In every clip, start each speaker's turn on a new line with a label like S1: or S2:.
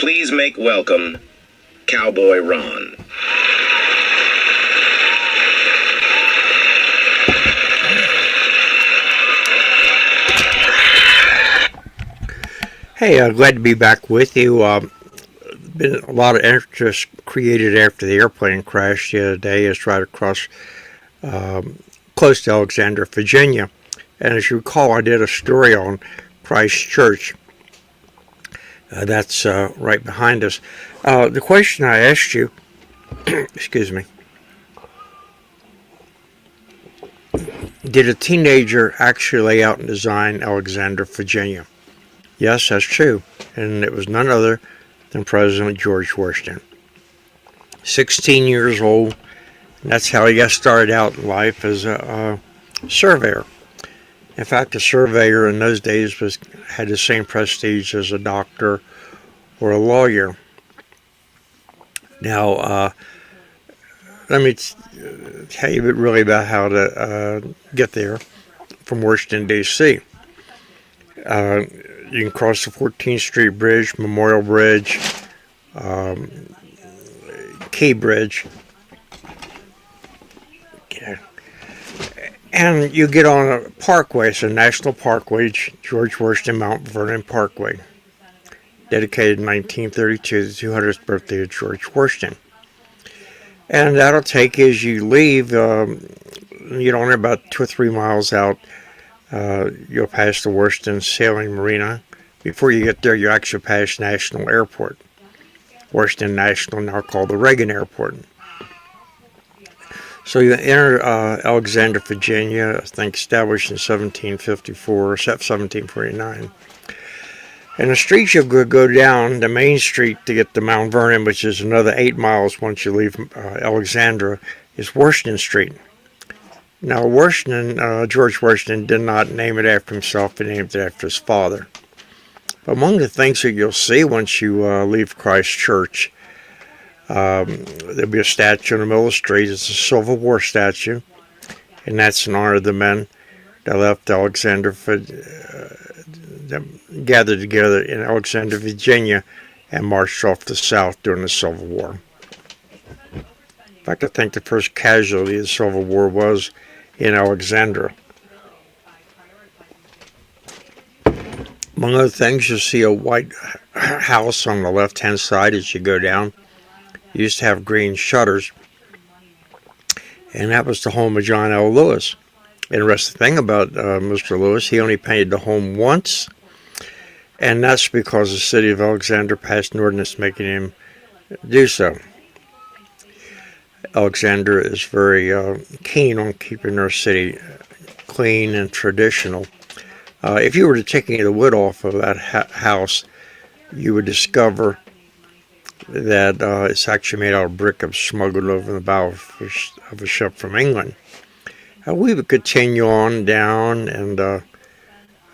S1: Please make welcome Cowboy Ron.
S2: Hey, glad to be back with you. Been a lot of interest created after the airplane crash the other day. It's right across, close to Alexandre, Virginia. And as you recall, I did a story on Christ Church. That's right behind us. The question I asked you, excuse me, did a teenager actually lay out and design Alexandre, Virginia? Yes, that's true. And it was none other than President George Washington. 16 years old, and that's how he got started out in life as a surveyor. In fact, a surveyor in those days had the same prestige as a doctor or a lawyer. Now, let me tell you really about how to get there from Washington, D.C. You can cross the 14th Street Bridge, Memorial Bridge, Key Bridge, and you get on a parkway. It's a national parkway, George Washington Mt.Verron Parkway, dedicated in 1932, the 200th birthday of George Washington. And that'll take you as you leave, you're only about 2 or 3 miles out. You'll pass the Washington Sailing Marina. Before you get there, you actually pass National Airport. Washington National, now called the Reagan Airport. So you enter Alexandre, Virginia, I think established in 1754 or 1749. And the street you'll go down, the main street to get to Mt.Vernon, which is another 8 miles once you leave Alexandria, is Washington Street. Now, George Washington did not name it after himself, he named it after his father. But among the things that you'll see once you leave Christ Church, there'll be a statue in the middle of the street. It's a Civil War statue, and that's in honor of the men that left Alexandre, gathered together in Alexandre, Virginia, and marched off the South during the Civil War. In fact, I think the first casualty of the Civil War was in Alexandria. Among other things, you'll see a white house on the left-hand side as you go down. It used to have green shutters, and that was the home of John L. Lewis. Interesting thing about Mr. Lewis, he only painted the home once, and that's because the city of Alexandria passed an ordinance making him do so. Alexandria is very keen on keeping their city clean and traditional. If you were to take any of the wood off of that house, you would discover that it's actually made out of brick that was smuggled over the bow of a ship from England. We would continue on down, and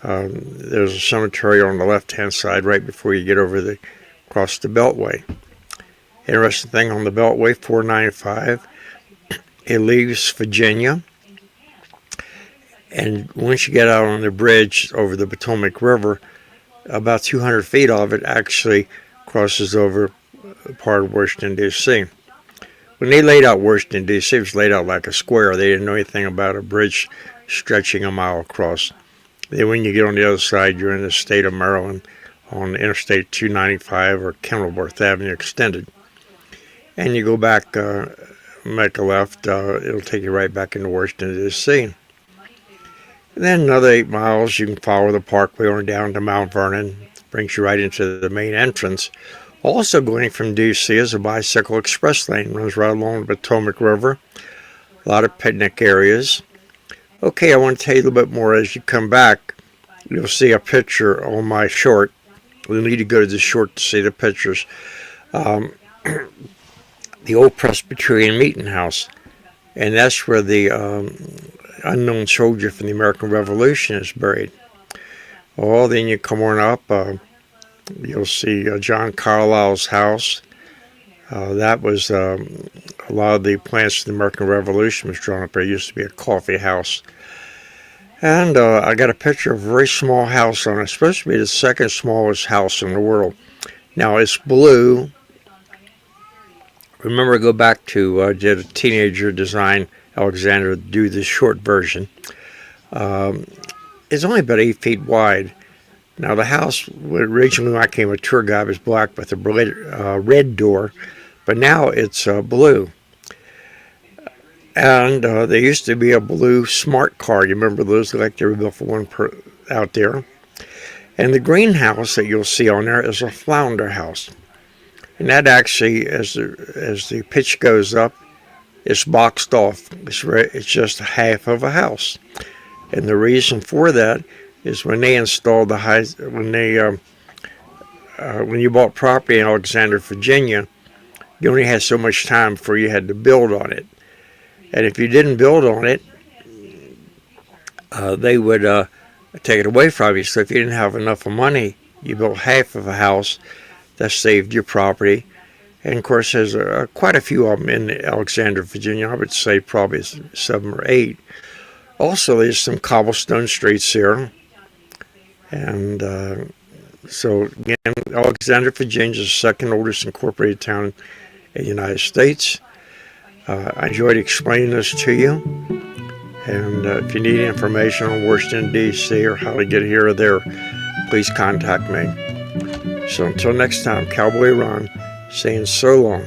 S2: there's a cemetery on the left-hand side right before you get across the Beltway. Interesting thing on the Beltway, 495, it leaves Virginia, and once you get out on the bridge over the Potomac River, about 200 feet of it actually crosses over part of Washington, D.C. When they laid out Washington, D.C., it was laid out like a square. They didn't know anything about a bridge stretching a mile across. Then when you get on the other side, you're in the state of Maryland on Interstate 295 or Kenilworth Avenue Extended. And you go back, make a left, it'll take you right back into Washington, D.C. And then another 8 miles, you can follow the parkway on down to Mt.Vernon. Brings you right into the main entrance. Also going from D.C. is a bicycle express lane. Runs right along the Potomac River. A lot of picnic areas. Okay, I want to tell you a little bit more as you come back. You'll see a picture on my short. We need to go to the short to see the pictures. The old Presbyterian meeting house. And that's where the unknown soldier from the American Revolution is buried. Oh, then you come on up, you'll see John Carlisle's house. That was a lot of the plants of the American Revolution was drawn up there. It used to be a coffee house. And I got a picture of a very small house on it. It's supposed to be the second smallest house in the world. Now it's blue. Remember, go back to did a teenager design, Alexander, do the short version. It's only about 8 feet wide. Now the house, originally when I came, a tour guide was black with a red door, but now it's blue. And there used to be a blue smart car. You remember those? Like they were built for one out there. And the greenhouse that you'll see on there is a flounder house. And that actually, as the pitch goes up, it's boxed off. It's just half of a house. And the reason for that is when they installed when you bought property in Alexandre, Virginia, you only had so much time before you had to build on it. And if you didn't build on it, they would take it away from you. So if you didn't have enough money, you built half of a house. That saved your property. And of course, there's quite a few of them in Alexandre, Virginia. I would say probably 7 or 8. Also, there's some cobblestone streets here. And so, again, Alexandre, Virginia is the second oldest incorporated town in the United States. I enjoyed explaining this to you. And if you need information on Washington, D.C. or how to get here or there, please contact me. So until next time, Cowboy Ron saying so long.